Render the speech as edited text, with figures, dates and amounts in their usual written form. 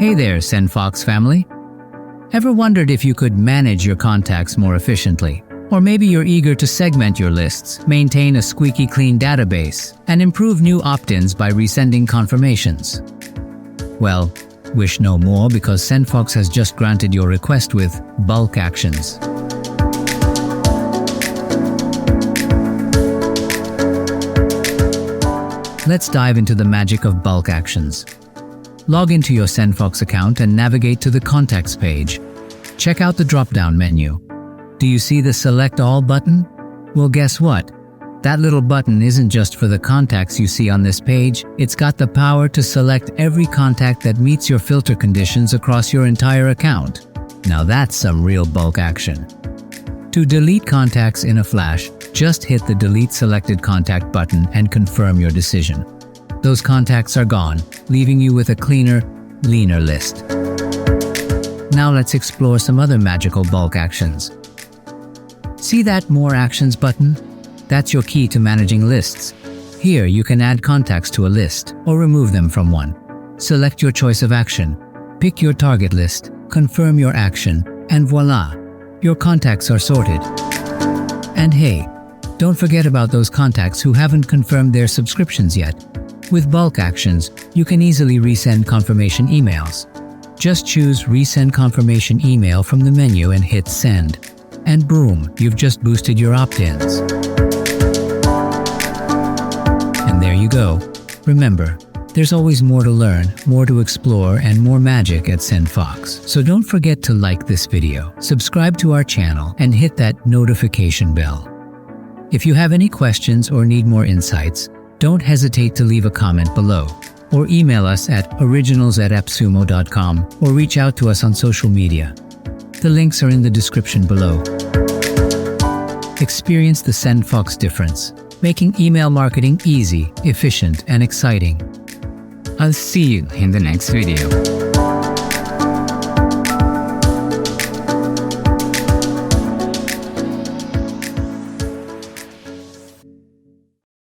Hey there, SendFox family. Ever wondered if you could manage your contacts more efficiently? Or maybe you're eager to segment your lists, maintain a squeaky clean database, and improve new opt-ins by resending confirmations? Well, wish no more, because SendFox has just granted your request with bulk actions. Let's dive into the magic of bulk actions. Log into your SendFox account and navigate to the Contacts page. Check out the drop-down menu. Do you see the Select All button? Well, guess what? That little button isn't just for the contacts you see on this page. It's got the power to select every contact that meets your filter conditions across your entire account. Now that's some real bulk action. To delete contacts in a flash, just hit the Delete Selected Contact button and confirm your decision. Those contacts are gone, leaving you with a cleaner, leaner list. Now let's explore some other magical bulk actions. See that More Actions button? That's your key to managing lists. Here you can add contacts to a list or remove them from one. Select your choice of action, pick your target list, confirm your action, and voila! Your contacts are sorted. And hey, don't forget about those contacts who haven't confirmed their subscriptions yet. With bulk actions, you can easily resend confirmation emails. Just choose Resend Confirmation Email from the menu and hit Send. And boom, you've just boosted your opt-ins. And there you go. Remember, there's always more to learn, more to explore, and more magic at SendFox. So don't forget to like this video, subscribe to our channel, and hit that notification bell. If you have any questions or need more insights, don't hesitate to leave a comment below, or email us at originals@appsumo.com, or reach out to us on social media. The links are in the description below. Experience the SendFox difference, making email marketing easy, efficient, and exciting. I'll see you in the next video.